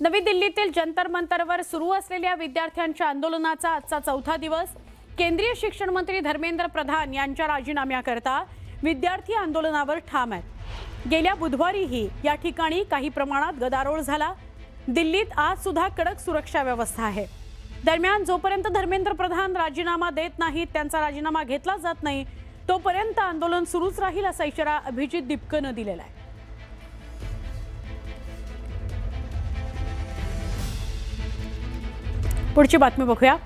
नवी दिल्लीतील जंतर मंतरवर सुरू असलेल्या विद्यार्थ्यांच्या आंदोलनाचा आजचा चौथा दिवस। केंद्रीय शिक्षण मंत्री धर्मेंद्र प्रधान यांच्या राजीनाम्याकरता विद्यार्थी आंदोलनावर ठाम आहेत। गेल्या बुधवारीही या ठिकाणी काही प्रमाणात गदारोळ झाला। दिल्लीत आज सुद्धा कडक सुरक्षा व्यवस्था आहे। दरम्यान जोपर्यंत धर्मेंद्र प्रधान राजीनामा देत नाहीत, त्यांचा राजीनामा घेतला जात नाही, तोपर्यंत आंदोलन सुरूच राहील असा इशारा अभिजित दीपकनं दिलेला आहे। पुढची बातमी बघूया।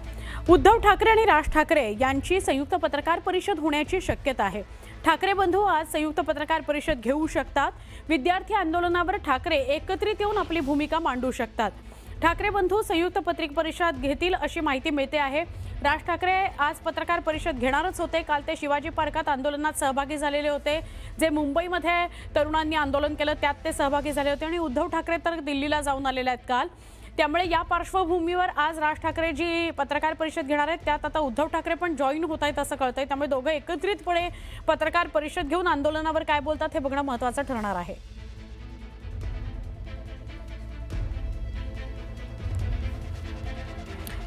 उद्धव ठाकरे आणि राज ठाकरे यांची संयुक्त पत्रकार परिषद होण्याची शक्यता आहे। ठाकरे बंधू आज संयुक्त पत्रकार परिषद घेऊ शकतात। विद्यार्थी आंदोलनावर ठाकरे एकत्रित येऊन आपली भूमिका मांडू शकतात। ठाकरे बंधू संयुक्त पत्रकार परिषद घेतील अशी माहिती मिळते आहे। राज ठाकरे आज पत्रकार परिषद घेणारच होते। काल ते शिवाजी पार्कात आंदोलनात सहभागी झालेले होते। जे मुंबईमध्ये तरुणांनी आंदोलन केलं त्यात ते सहभागी झाले होते आणि उद्धव ठाकरे तर दिल्लीला जाऊन आलेले आहेत काल। त्यामुळे या पार्श्वभूमीवर आज राज ठाकरे जी पत्रकार परिषद घेणार आहेत त्यात आता उद्धव ठाकरे पण जॉईन होत आहेत असं कळतंय। त्यामुळे दोघे एकत्रितपणे पत्रकार परिषद घेऊन आंदोलनावर काय बोलतात हे बघणं महत्त्वाचं ठरणार आहे।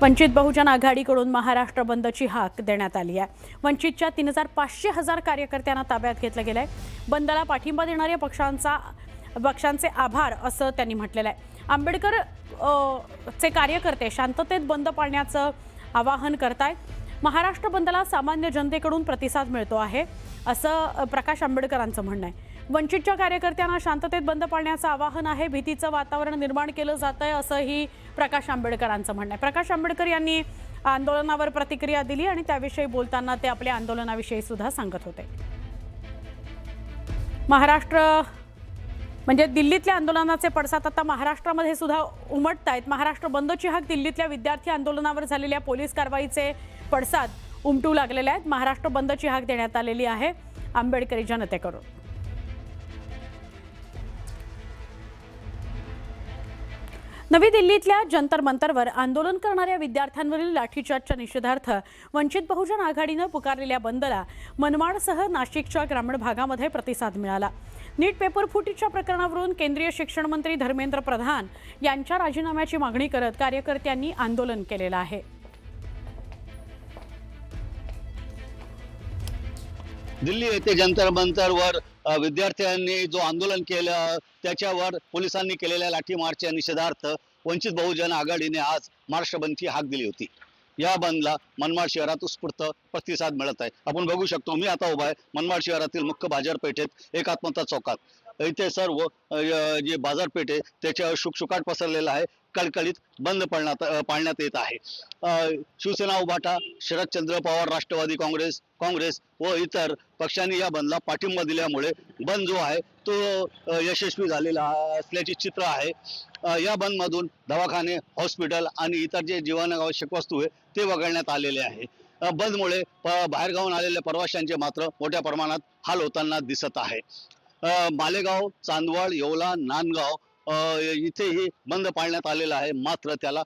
वंचित बहुजन आघाडीकडून महाराष्ट्र बंदची हाक देण्यात आली आहे। वंचितच्या 3500 कार्यकर्त्यांना ताब्यात घेतलं गेलंय। बंदला पाठिंबा देणाऱ्या पक्षांचे आभार असं त्यांनी म्हटलेलं आहे। आंबेडकर चे कार्यकर्ते शांततेत बंद पाळण्याचं आवाहन करतायत। महाराष्ट्र बंदला सामान्य जनतेकडून प्रतिसाद मिळतो आहे असं प्रकाश आंबेडकरांचं म्हणणं आहे। वंचितच्या कार्यकर्त्यांना शांततेत बंद पाळण्याचं आवाहन आहे, भीतीचं वातावरण निर्माण केलं जातंय असंही प्रकाश आंबेडकरांचं म्हणणं आहे। प्रकाश आंबेडकर यांनी आंदोलनावर प्रतिक्रिया दिली आणि त्याविषयी बोलताना ते आपल्या आंदोलनाविषयी सुद्धा सांगत होते। महाराष्ट्र म्हणजे दिल्लीतल्या आंदोलनाचे पडसाद आता महाराष्ट्रामध्ये सुद्धा उमटतायत। महाराष्ट्र बंदची हाक दिल्लीतल्या विद्यार्थी आंदोलनावर झालेल्या पोलीस कारवाईचे पडसाद उमटू लागलेले आहेत। महाराष्ट्र बंदची हाक देण्यात आलेली आहे आंबेडकरी जनतेकडून। नवी दिल्लीतल्या जंतर मंतरवर आंदोलन करणाऱ्या विद्यार्थ्यांवरील लाठीचार्जच्या निषेधार्थ वंचित बहुजन आघाडीनं पुकारलेल्या बंदला मनमाडसह नाशिकच्या ग्रामीण भागामध्ये प्रतिसाद मिळाला। नीट पेपर फुटीच्या प्रकरणावरून केंद्रीय शिक्षण मंत्री धर्मेंद्र प्रधान यांच्या राजीनाम्याची मागणी करत कार्यकर्त्यांनी आंदोलन केलेलं आहे। दिल्ली येथे जंतर मंतरवर विद्यार्थ्यांनी जो आंदोलन केलं त्याच्यावर पोलिसांनी केलेल्या लाठीमारच्या निषेधार्थ वंचित बहुजन आघाडीने आज महाराष्ट्र बंदची हाक दिली होती। या बंदला मनमाड शहरात उत्स्फूर्त प्रतिसाद मिळत आहे। आपण बघू शकतो, मी आता उभा आहे मनमाड शहरातील मुख्य बाजारपेठेत एकात्मता चौकात। इथे सर्व जे बाजारपेठ आहे त्याच्यावर शुकशुकाट पसरलेला आहे। कळकळीत बंद पाळण्यात येत आहे। शिवसेना उभाटा, शरदचंद्र पवार राष्ट्रवादी काँग्रेस व इतर पक्षांनी या बंदला पाठिंबा दिल्यामुळे बंद जो आहे तो यशस्वी झालेला असल्याचे चित्र आहे। या बंदमधून दवाखाने, हॉस्पिटल आणि इतर जे जीवनावश्यक वस्तू आहे ते वगळण्यात आलेले आहे। बंदमुळे बाहेरगावून आलेल्या प्रवाशांचे मात्र मोठ्या प्रमाणात हाल होताना दिसत आहे। मालेगाव, चांदवड, येवला, नांदगाव इथेही बंद पाळण्यात आलेला आहे, मात्र त्याला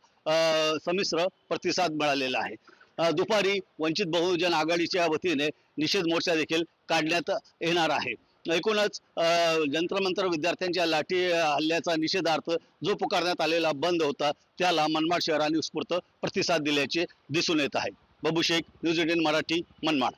संमिश्र प्रतिसाद मिळालेला आहे। दुपारी वंचित बहुजन आघाडीच्या वतीने निषेध मोर्चा देखील काढण्यात येणार आहे। एकूणच जंतर मंतर विद्यार्थ्यांच्या लाठी हल्ल्याचा निषेधार्थ जो पुकारण्यात आलेला बंद होता त्याला मनमाड शहराने उत्स्फूर्त प्रतिसाद दिल्याचे दिसून येत आहे। बाबू शेख, न्यूज 18 मराठी, मनमाड।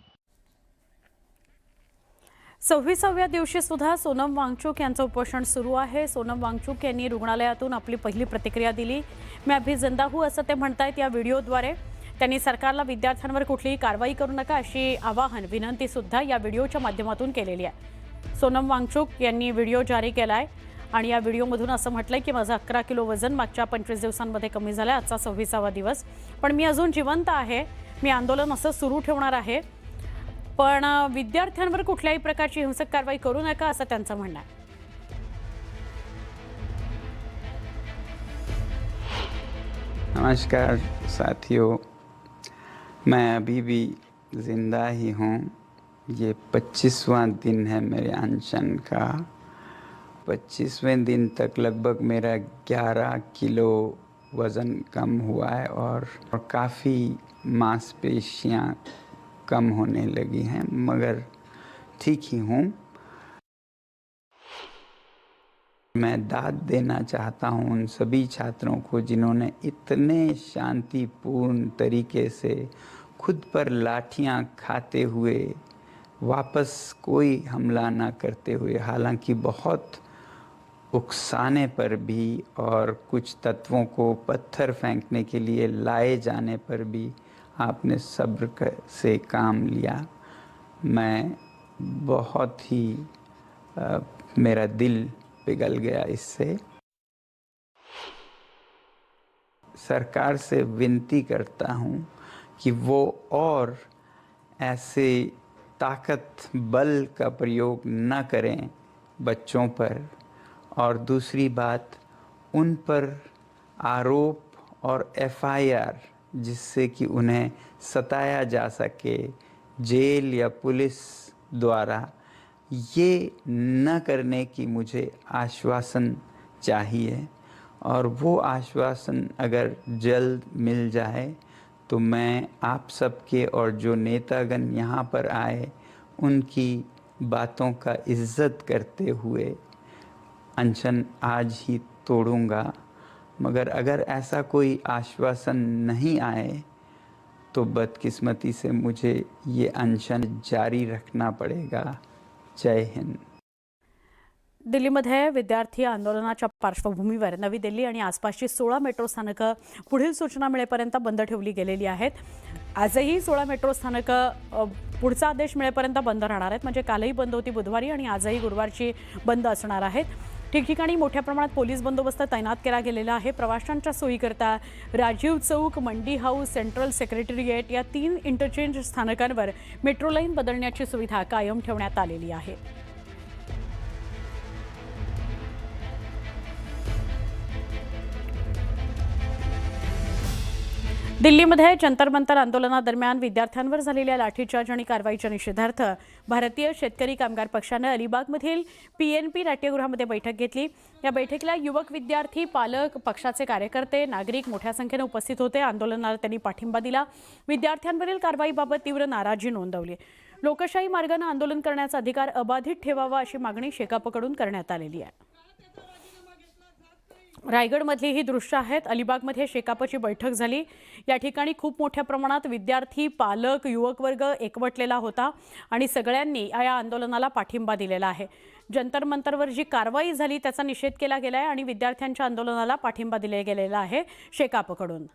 26व्या दिवशी सुद्धा सोनम वांगचुक यांचं उपोषण सुरू आहे। सोनम वांगचुक यांनी रुग्णालयातून आपली पहिली प्रतिक्रिया दिली। मैं अभी जिंदा हूं असं ते म्हणतायत या व्हिडिओद्वारे। त्यांनी सरकारला विद्यार्थ्यांवर कुठलीही कारवाई करू नका अशी आवाहन विनंती सुद्धा या व्हिडिओच्या माध्यमातून केलेली आहे। सोनम वांगचुक यांनी व्हिडिओ जारी केलाय आणि या व्हिडिओमधून असं म्हटलंय की माझं 11 किलो वजन मागच्या 25 दिवसांमध्ये कमी झालंय। आजचा 26वा दिवस, पण मी अजून जिवंत आहे। मी आंदोलन असं सुरू ठेवणार आहे, पण विद्यार्थ्यांवर कुठल्याही प्रकारची हिंसक कारवाई करू नका असं त्यांचं म्हणणं आहे। नमस्कार साथियों, मैं अभी भी ज़िंदा ही हूँ। ये 25वां दिन है मेरे अनशन का। 25वें दिन तक लगभग मेरा 11 किलो वज़न कम हुआ है और काफ़ी मांसपेशियाँ कम होने लगी हैं, मगर ठीक ही हूँ। मैं दाद देना चाहता हूँ उन सभी छात्रों को जिन्होंने इतने शांतिपूर्ण तरीके से खुद पर लाठियाँ खाते हुए वापस कोई हमला ना करते हुए, हालांकि बहुत उकसाने पर भी और कुछ तत्वों को पत्थर फेंकने के लिए लाए जाने पर भी आपने सब्र से काम लिया। मैं बहुत ही मेरा दिल पिघल गया इससे। सरकार से विनती करता हूँ कि वो और ऐसे ताकत बल का प्रयोग न करें बच्चों पर, और दूसरी बात उन पर आरोप और एफआईआर जिससे कि उन्हें सताया जा सके जेल या पुलिस द्वारा, ये न करने की मुझे आश्वासन चाहिए। और वो आश्वासन अगर जल्द मिल जाए तो मैं आप सबके और जो नेतागण यहाँ पर आए उनकी बातों का इज़्ज़त करते हुए अनशन आज ही तोड़ूंगा। मगर अगर ऐसा कोई आश्वासन नहीं आए तो बदकिस्मती से मुझे ये अनशन जारी रखना पड़ेगा। जय हिंद। दिल्लीमध्ये विद्यार्थी आंदोलनाच्या पार्श्वभूमीवर नवी दिल्ली आणि आसपासची 16 मेट्रो स्थानकं पुढील सूचना मिळेपर्यंत बंद ठेवली गेलेली आहेत। आजही 16 मेट्रो स्थानकं पुढचा आदेश मिळेपर्यंत बंद राहणार आहेत। म्हणजे कालही बंद होती बुधवारी आणि आजही गुरुवारची बंद असणार आहेत। ठिकठिकाणी मोठ्या प्रमाणात पोलीस बंदोबस्त तैनात केला गेलेला आहे। प्रवाशांच्या सोयीकरता राजीव चौक, मंडी हाऊस, सेंट्रल सेक्रेटरिएट या 3 इंटरचेंज स्थानकांवर मेट्रो लाईन बदलण्याची सुविधा कायम ठेवण्यात आलेली आहे। दिल्लीमध्ये जंतर मंतर आंदोलनादरम्यान विद्यार्थ्यांवर झालेल्या लाठीचार्ज आणि कारवाईच्या निषेधार्थ भारतीय शेतकरी कामगार पक्षाने अलिबागमधील पीएनपी नाट्यगृहामध्ये बैठक घेतली। या बैठकीला युवक, विद्यार्थी, पालक, पक्षाचे कार्यकर्ते, नागरिक मोठ्या संख्येने उपस्थित होते। आंदोलनाला त्यांनी पाठिंबा दिला। विद्यार्थ्यांवरील कारवाईबाबत तीव्र नाराजी नोंदवली। लोकशाही मार्गाने आंदोलन करण्याचा अधिकार अबाधित ठेवावा अशी मागणी शेकापकडून करण्यात आलेली आहे। रायगडमधली ही दृश्य आहेत। अलिबागमध्ये शेकापची बैठक झाली। या ठिकाणी खूप मोठ्या प्रमाणात विद्यार्थी, पालक, युवक वर्ग एकवटलेला होता आणि सगळ्यांनी या आंदोलनाला पाठिंबा दिलेला आहे। जंतर मंतरवर जी कारवाई झाली त्याचा निषेध केला गेला आहे आणि विद्यार्थ्यांच्या आंदोलनाला पाठिंबा दिला गेलेला आहे शेकापकडून।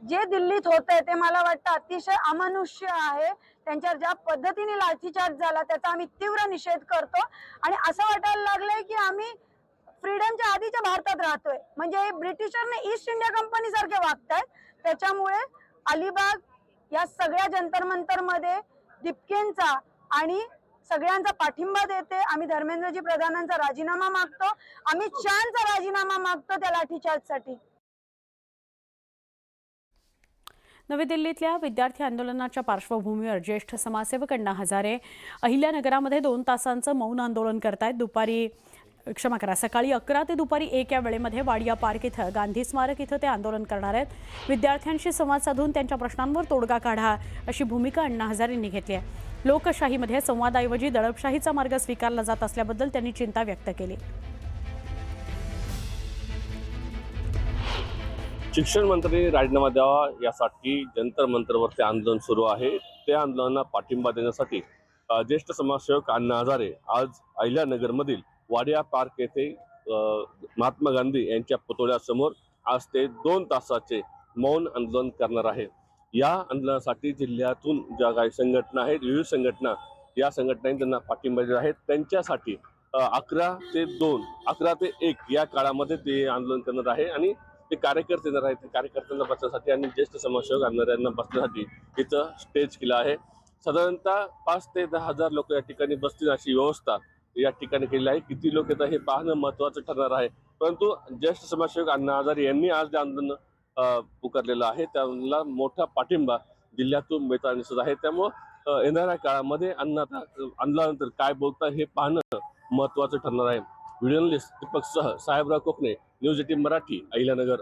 जे दिल्लीत होतंय ते मला वाटतं अतिशय अमानुष्य आहे। त्यांच्यावर ज्या पद्धतीने लाठीचार्ज झाला त्याचा आम्ही तीव्र निषेध करतो आणि असं वाटायला लागलंय की आम्ही फ्रीडमच्या आधीच्या भारतात राहतोय। म्हणजे ब्रिटिशरने ईस्ट इंडिया कंपनी सारखे वागतायत। त्याच्यामुळे अलिबाग या सगळ्या जंतर मंतर मध्ये दिपकेंचा आणि सगळ्यांचा पाठिंबा देते। आम्ही धर्मेंद्रजी प्रधानांचा राजीनामा मागतो, अमित शहांचा राजीनामा मागतो त्या लाठीचार्जसाठी। नवी दिल्लीतल्या विद्यार्थी आंदोलनाच्या पार्श्वभूमीवर ज्येष्ठ समाजसेवक अण्णा हजारे अहिल्यानगरामध्ये 2 तासांचं मौन आंदोलन करतायत। सकाळी 11 ते दुपारी 1 या वेळेमध्ये वाडिया पार्क इथं गांधी स्मारक इथं ते आंदोलन करणार आहेत। विद्यार्थ्यांशी संवाद साधून त्यांच्या प्रश्नांवर तोडगा काढा अशी भूमिका अण्णा हजारेंनी घेतली आहे। लोकशाहीमध्ये संवादाऐवजी दडपशाहीचा मार्ग स्वीकारला जात असल्याबद्दल त्यांनी चिंता व्यक्त केली। शिक्षण मंत्री राजीनामा द्यावा यासाठी जंतर मंतरवरती आंदोलन सुरू आहे। त्या आंदोलनाला पाठिंबा देण्यासाठी ज्येष्ठ समाजसेवक अण्णा हजारे आज अहिल्यानगरमधील वाडिया पार्क येथे महात्मा गांधी यांच्या पुतळ्यासमोर आज ते 2 तासाचे मौन आंदोलन करणार आहेत। या आंदोलनासाठी जिल्ह्यातून ज्या काही संघटना आहेत, विविध संघटना, या संघटनांनी त्यांना पाठिंबा दिला आहे। त्यांच्यासाठी 11 ते 1 या काळामध्ये ते आंदोलन करणार आहे आणि ते कार्यकर्ते येणार आहेत। कार्यकर्त्यांना बसण्यासाठी आणि ज्येष्ठ समाजसेवक यांना बसण्यासाठी इथं स्टेज केलं आहे। साधारणतः 5 ते 10 हजार लोक या ठिकाणी बसतील अशी व्यवस्था या ठिकाणी केली आहे। किती लोक येतात हे पाहणं महत्त्वाचं ठरणार आहे। परंतु ज्येष्ठ समाजसेवक अण्णा हजारे यांनी आज जे आंदोलन पुकारलेलं आहे त्याला मोठा पाठिंबा जिल्ह्यातून मिळताना दिसत आहे। त्यामुळे येणाऱ्या काळामध्ये आंदोलनानंतर काय बोलतात हे पाहणं महत्त्वाचं ठरणार आहे। व्हिडिओ जर्नलिस्ट दीपक सह साहेबराव कोकणे, न्यूज 18 मराठी, अहिल्यानगर।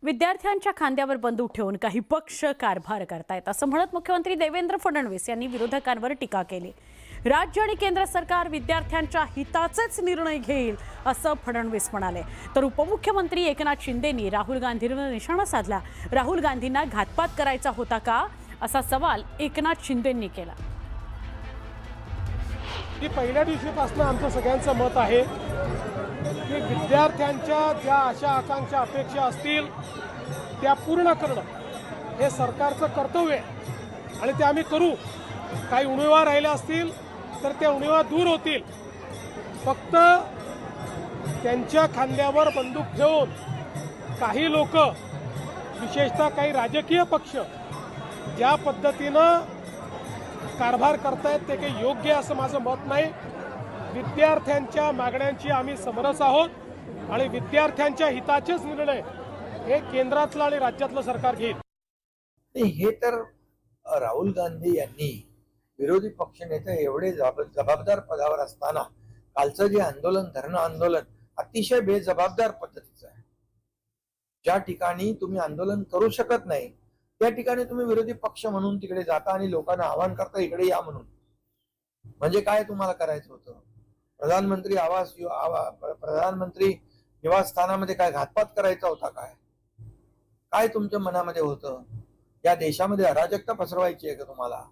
विद्यार्थ्यांच्या खांद्यावर बंदूक ठेवून काही पक्ष कारभार करतायत असं म्हणत मुख्यमंत्री देवेंद्र फडणवीस यांनी विरोधकांवर टीका केली. राज्य आणि केंद्र सरकार विद्यार्थ्यांच्या हिताचेच निर्णय घेईल असं फडणवीस म्हणाले. तर उपमुख्यमंत्री एकनाथ शिंदेंनी राहुल गांधींवर निशाणा साधला. राहुल गांधींना घातपात करायचा होता का असा सवाल एकनाथ शिंदेंनी केला. की पहिल्या दिवशीपासून आमचं सगळ्यांचं मत आहे की विद्यार्थ्यांच्या ज्या आशा आकांक्षा अपेक्षा असतील त्या पूर्ण करणं हे सरकारचं कर्तव्य आहे आणि ते आम्ही करू. काही उणिवा राहिल्या असतील तर त्या उणिवा दूर होतील. फक्त त्यांच्या खांद्यावर बंदूक ठेवून काही लोक, विशेषतः काही राजकीय पक्ष ज्या पद्धतीनं कारभार करतायत ते काही योग्य असं माझं मत नाही. विद्यार्थ्यांच्या मागण्यांची आम्ही समरस आहोत आणि विद्यार्थ्यांच्या हिताचेच निर्णय हे केंद्रातलं आणि राज्यातलं सरकार घेईल. हे तर राहुल गांधी यांनी विरोधी पक्षनेते एवढे जबाबदार पदावर असताना कालचं जे आंदोलन, धरणं आंदोलन अतिशय बेजबाबदार पद्धतीचं आहे. ज्या ठिकाणी तुम्ही आंदोलन करू शकत नाही त्या ठिकाणी तुम्ही विरोधी पक्ष म्हणून तिकडे जाता आणि लोकांना आवाहन करता इकडे या म्हणून. म्हणजे काय तुम्हाला करायचं होतं? प्रधानमंत्री निवासस्थानामध्ये काय घातपात करायचा होता? काय तुमच्या मनामध्ये होतं? या देशामध्ये अराजकता पसरवायची आहे का तुम्हाला?